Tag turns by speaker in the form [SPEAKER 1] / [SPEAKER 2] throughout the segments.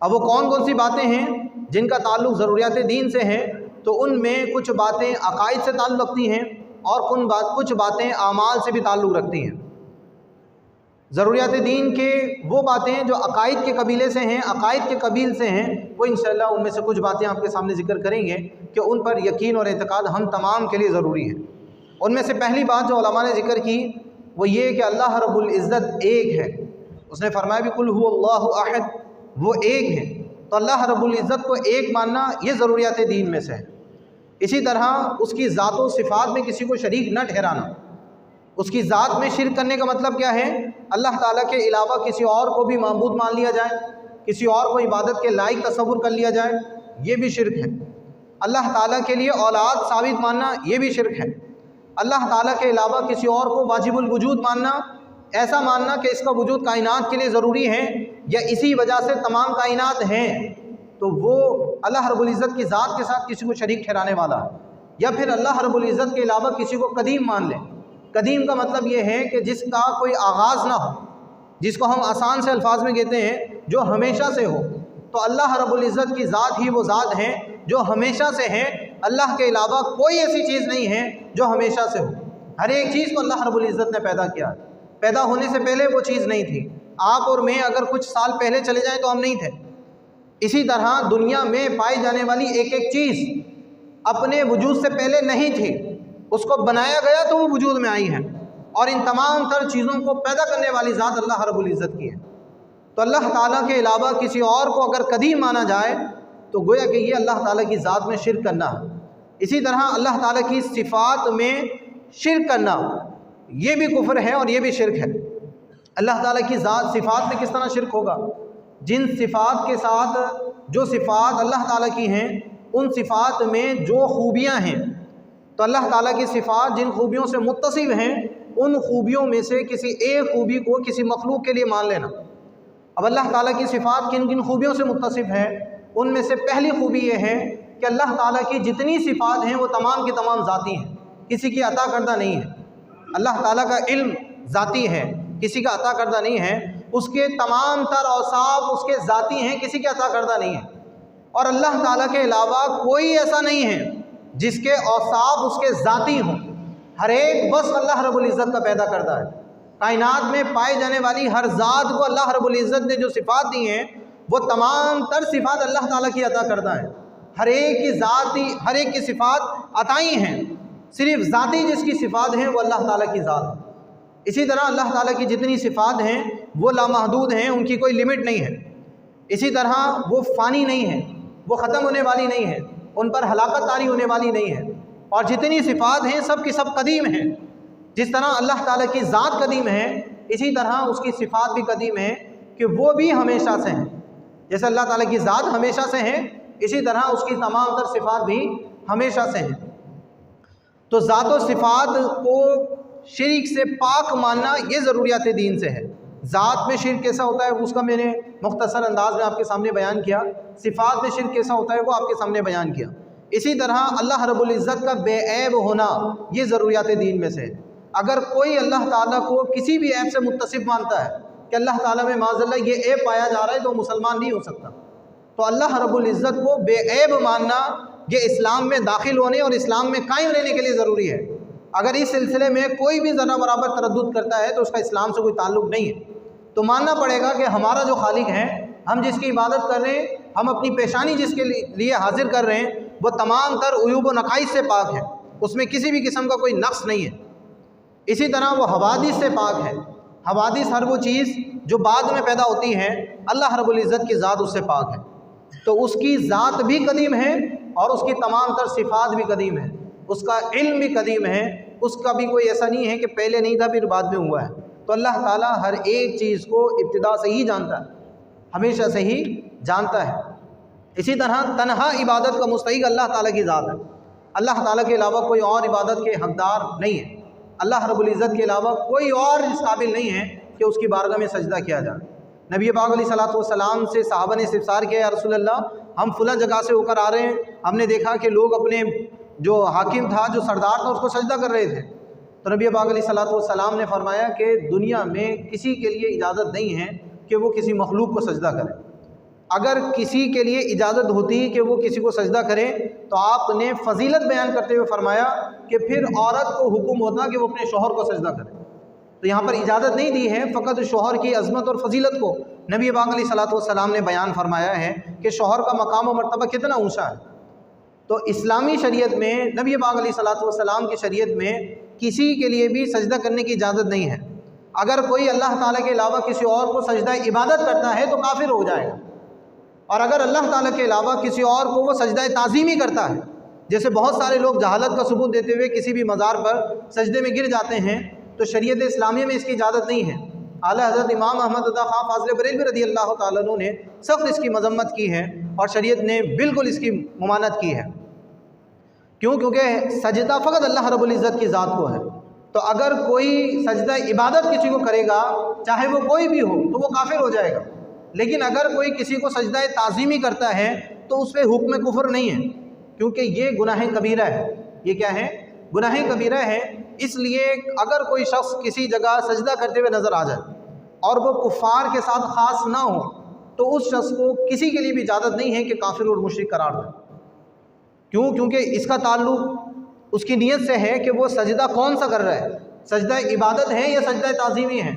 [SPEAKER 1] अब वो कौन कौन सी बातें हैं जिनका ताल्लुक़ ज़रूरियात दीन से हैं, तो उनमें कुछ बातें अकायद से ताल्लुक़ रखती हैं और कुछ बातें आमाल से भी ताल्लुक़ रखती हैं। ज़रूरियात दीन के वो बातें जो अकायद के कबीले से हैं, अकायद के कबील से हैं, वो इंशाअल्लाह उनमें से कुछ बातें आपके सामने ज़िक्र करेंगे कि उन पर यकीन और एतक़ाद हम तमाम के लिए ज़रूरी है। उनमें से पहली बात जो उलमा ने ज़िक्र की वो ये कि अल्लाह रब्बुल इज़्ज़त एक है। उसने फरमाया भी कुल हुवल्लाहु अहद, वो एक है। तो अल्लाह रब्बुल इज़्ज़त को एक मानना ये ज़रूरियात दीन में से है। इसी तरह उसकी ज़ात व सिफ़ात में किसी को शरीक न ठहराना। उसकी ज़ात में शिर्क करने का मतलब क्या है? अल्लाह ताला के अलावा किसी और को भी माबूद मान लिया जाए, किसी और को इबादत के लायक तसव्वुर कर लिया जाए, ये भी शिर्क है। अल्लाह ताला के लिए औलाद साबित मानना, ये भी शिर्क है। अल्लाह ताला के अलावा किसी और को वाजिबुल वजूद मानना, ऐसा मानना कि इसका वजूद कायनात के लिए ज़रूरी है या इसी वजह से तमाम कायनात हैं, तो वो अल्लाह रब्बुल इज़्ज़त की ज़ात के साथ किसी को शरीक ठहराने वाला है। या फिर अल्लाह रब्बुल इज़्ज़त के अलावा किसी को कदीम मान लें। कदीम का मतलब ये है कि जिसका कोई आगाज़ ना हो, जिसको हम आसान से अल्फाज में कहते हैं जो हमेशा से हो। तो अल्लाह रब्बुल इज़्ज़त की ज़ात ही वो ज़ात है जो हमेशा से है। अल्लाह के अलावा कोई ऐसी चीज़ नहीं है जो हमेशा से हो। हर एक चीज़ को अल्लाह रब्बुल इज़्ज़त ने पैदा किया। पैदा होने से पहले वो चीज़ नहीं थी। आप और मैं अगर कुछ साल पहले चले जाएँ तो हम नहीं थे। इसी तरह दुनिया में पाई जाने वाली एक एक चीज़ अपने वजूद से पहले नहीं थी, उसको बनाया गया तो वो वजूद में आई है। और इन तमाम तर चीज़ों को पैदा करने वाली ज़ात अल्लाह रब्बुल इज़्ज़त की है। तो अल्लाह ताला के अलावा किसी और को अगर कदीम माना जाए तो गोया कि ये अल्लाह ताला की ज़ात में शिर्क करना है। इसी तरह अल्लाह ताला की सिफ़ात में शिर्क करना, ये भी कुफ्र है और ये भी शिर्क है। अल्लाह ताला की ज़ात सिफ़ात में किस तरह शिर्क होगा? जिन सिफ़ात के साथ जो सिफ़ात अल्लाह ताला की हैं, उन सिफ़ात में जो खूबियाँ हैं, तो अल्लाह ताला की सिफ़ात जिन खूबियों से मुत्तसिफ़ हैं, उन खूबियों में से किसी एक खूबी को किसी मखलूक के लिए मान लेना। अब अल्लाह ताला की सिफ़ात किन किन खूबियों से मुत्तसिफ़ है? उनमें से पहली खूबी ये है कि अल्लाह ताला की जितनी सिफ़ात हैं वो तमाम की तमाम ज़ाती हैं, किसी की अता करदा नहीं है। अल्लाह ताला का इल्म ज़ाती है, किसी का अता करदा नहीं है। उसके तमाम तर औसाफ उसके ज़ाती हैं, किसी के अता करदा नहीं है। और अल्लाह ताला के अलावा कोई ऐसा नहीं है जिसके औसाफ उसके ज़ाती हों। हर एक बस अल्लाह रब्बुल इज़्ज़त का पैदा करता है। कायनात में पाए जाने वाली हर ज़ात को अल्लाह रब्बुल इज़्ज़त ने जो सिफ़ात दी हैं वो तमाम तर सिफ़ात अल्लाह ताला की अता करता है। हर एक की ज़ाती, हर एक की सिफ़ात अताई हैं। सिर्फ़ ज़ाती जिसकी सिफ़ात हैं वो अल्लाह ताला की ज़ात है। इसी तरह अल्लाह ताला की जितनी सिफ़ात हैं वो लामहदूद हैं, उनकी कोई लिमिट नहीं है। इसी तरह वो फ़ानी नहीं है, वो ख़त्म होने वाली नहीं है, उन पर हलाकत तारी होने वाली नहीं है। और जितनी सिफ़ात हैं सब की सब कदीम हैं। जिस तरह अल्लाह ताला की ज़ात कदीम है, इसी तरह उसकी सिफ़ात भी कदीम है कि वो भी हमेशा से हैं। जैसे अल्लाह ताला की ज़ात हमेशा से है, इसी तरह उसकी तमाम तर सिफ़ात भी हमेशा से हैं। तो ज़ात व सिफ़ात को शिर्क से पाक मानना ये ज़रूरियात दीन से है। ज़ात में शिर्क कैसा होता है उसका मैंने मुख्तसर अंदाज में आपके सामने बयान किया। सिफ़ात में शिर्क कैसा होता है वो आपके सामने बयान किया। इसी तरह अल्लाह रब्बुल इज़्ज़त का बेऐब होना ये ज़रूरियात दीन में से है। अगर कोई अल्लाह ताला को किसी भी ऐब से मुत्तसिफ़ मानता है कि अल्लाह ताला में माज़अल्लाह ये ऐब पाया जा रहा है तो मुसलमान नहीं हो सकता। तो अल्लाह रब्बुल इज़्ज़त को बेऐब मानना ये इस्लाम में दाखिल होने और इस्लाम में कायम रहने के लिए ज़रूरी है। अगर इस सिलसिले में कोई भी ज़रा बराबर तरद्दुद करता है तो उसका इस्लाम से कोई ताल्लुक़ नहीं है। तो मानना पड़ेगा कि हमारा जो खालिक है, हम जिसकी इबादत कर रहे हैं, हम अपनी पेशानी जिसके लिए हाजिर कर रहे हैं, वो तमाम तर उयूब व नकाइस से पाक है, उसमें किसी भी किस्म का कोई नक्स नहीं है। इसी तरह वो हवादिस से पाक है। हवादिस हर वो चीज़ जो बाद में पैदा होती है, अल्लाह रब्बुल इज़्ज़त की ज़ात उससे पाक है। तो उसकी ज़ात भी कदीम है और उसकी तमाम तर सिफ़ात भी कदीम है, उसका इल्म भी कदीम है। उसका भी कोई ऐसा नहीं है कि पहले नहीं था फिर बाद में हुआ है। तो अल्लाह ताला हर एक चीज़ को इब्तिदा से ही जानता है, हमेशा से ही जानता है। इसी तरह तन्हा इबादत का मुस्तहिक अल्लाह ताला की ज़ात है। अल्लाह ताला के अलावा कोई और इबादत के हकदार नहीं है। अल्लाह रब्बुल इज़्ज़त के अलावा कोई और इस काबिल नहीं है कि उसकी बारगाह में सजदा किया जाए। नबी पाक अलैहिस्सलातु वस्सलाम से सहाबा ने इस्तिफ़सार किया, या रसूल अल्लाह, हम फ़ुला जगह से होकर आ रहे हैं, हमने देखा कि लोग अपने जो हाकिम था, जो सरदार था, उसको सजदा कर रहे थे। तो नबी पाक अलैहिस्सलातु वस्सलाम ने फरमाया कि दुनिया में किसी के लिए इजाज़त नहीं है कि वो किसी मखलूक को सजदा करे। अगर किसी के लिए इजाज़त होती कि वो किसी को सजदा करे तो आपने फजीलत बयान करते हुए फरमाया कि फिर औरत को हुक्म होता कि वो अपने शौहर को सजदा करे। तो यहाँ पर इजाज़त नहीं दी है, फ़कत शौहर की अज़मत और फजीलत को नबी पाक अलैहिस्सलातु वस्सलाम ने बयान फरमाया है कि शौहर का मकाम और मर्तबा कितना ऊँचा है। तो इस्लामी शरीयत में, नबी पाक अलैहिस्सलातु वस्सलाम की शरीयत में किसी के लिए भी सजदा करने की इजाज़त नहीं है। अगर कोई अल्लाह ताला के अलावा किसी और को सजदा इबादत करता है तो काफिर हो जाएगा, और अगर अल्लाह ताला के अलावा किसी और को वो सजदा ताज़ीमी करता है, जैसे बहुत सारे लोग जहालत का सबूत देते हुए किसी भी मज़ार पर सजदे में गिर जाते हैं, तो शरीयत इस्लामिया में इसकी इजाज़त नहीं है। आला हज़रत इमाम अहमद रज़ा ख़ां फ़ाज़िल बरेलवी रज़ी अल्लाह ताला अन्हु ने सख्त इसकी मजम्मत की है और शरीयत ने बिल्कुल इसकी मुमानत की है। क्यों? क्योंकि सजदा फ़कत अल्लाह रब्बुल इज़्ज़त की ज़ात को है। तो अगर कोई सजदा इबादत किसी को करेगा, चाहे वो कोई भी हो, तो वो काफिर हो जाएगा। लेकिन अगर कोई किसी को सजदा ताज़ीमी करता है तो उस पर हुक्म कुफ्र नहीं है, क्योंकि ये गुनाह कबीरा है। ये क्या है? गुनाह कबीरा है। इसलिए अगर कोई शख्स किसी जगह सजदा करते हुए नज़र आ जाए और वो कुफ़ार के साथ ख़ास ना हो, तो उस शख्स को किसी के लिए भी इजाज़त नहीं है कि काफिर और मुशरिक करार दे। क्यों? क्योंकि इसका ताल्लुक़ उसकी नीयत से है कि वो सजदा कौन सा कर रहा है, सजदा इबादत है या सजदा ताज़ीमी है।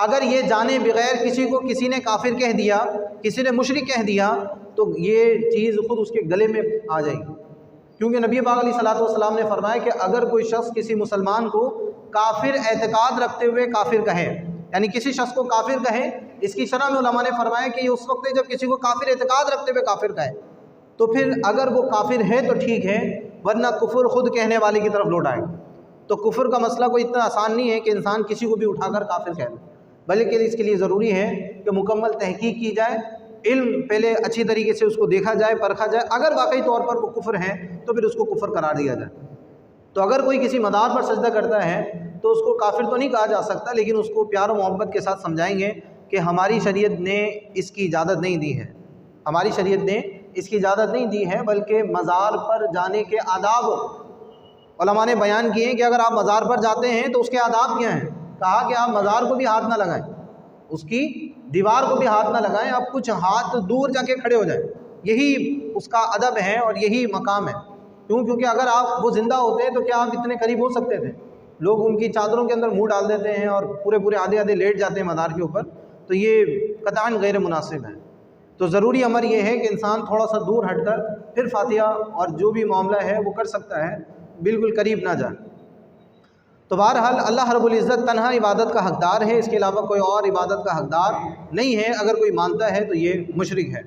[SPEAKER 1] अगर ये जाने बगैर किसी को किसी ने काफिर कह दिया, किसी ने मुशरिक कह दिया, तो ये चीज़ खुद उसके गले में आ जाएगी। क्योंकि नबी पाक अलैहिस्सलातु वस्सलाम ने फरमाया कि अगर कोई शख्स किसी मुसलमान को काफिर एतकाद रखते हुए काफिर कहे, यानी किसी शख्स को काफिर कहे, इसकी शरह में उलमा ने फरमाया कि ये उस वक्त है जब किसी को काफिर एतकाद रखते हुए काफिर कहे, तो फिर अगर वो काफिर है तो ठीक है, वरना कुफर खुद कहने वाले की तरफ लौट आएगा। तो कुफर का मसला कोई इतना आसान नहीं है कि इंसान किसी को भी उठाकर काफिर कह दे, बल्कि इसके लिए ज़रूरी है कि मुकम्मल तहकीक की जाए, इल्म पहले अच्छी तरीके से उसको देखा जाए, परखा जाए। अगर वाकई तौर पर वो कुफर है तो फिर उसको कुफर करार दिया जाए। तो अगर कोई किसी मदार पर सजदा करता है तो उसको काफिर तो नहीं कहा जा सकता, लेकिन उसको प्यार और मोहब्बत के साथ समझाएंगे कि हमारी शरीयत ने इसकी इजाज़त नहीं दी है, हमारी शरीयत ने इसकी इजाज़त नहीं दी है, बल्कि मज़ार पर जाने के आदाब उलमा ने बयान किए कि अगर आप मज़ार पर जाते हैं तो उसके आदाब क्या हैं। कहा कि आप मज़ार को भी हाथ ना लगाएं, उसकी दीवार को भी हाथ ना लगाएं, आप कुछ हाथ दूर जाके खड़े हो जाएं। यही उसका अदब है और यही मकाम है। क्यों? क्योंकि अगर आप वो ज़िंदा होते हैं तो क्या आप इतने करीब हो सकते थे? लोग उनकी चादरों के अंदर मुँह डाल देते हैं और पूरे पूरे आधे आधे लेट जाते हैं मज़ार के ऊपर, तो ये कतई गैर मुनासिब है। तो ज़रूरी अमर ये है कि इंसान थोड़ा सा दूर हटकर फिर फातिहा और जो भी मामला है वो कर सकता है, बिल्कुल करीब ना जाए। तो बहरहाल अल्लाह रब्बुल इज़्ज़त तन्हा इबादत का हकदार है, इसके अलावा कोई और इबादत का हकदार नहीं है। अगर कोई मानता है तो ये मुशरिक है।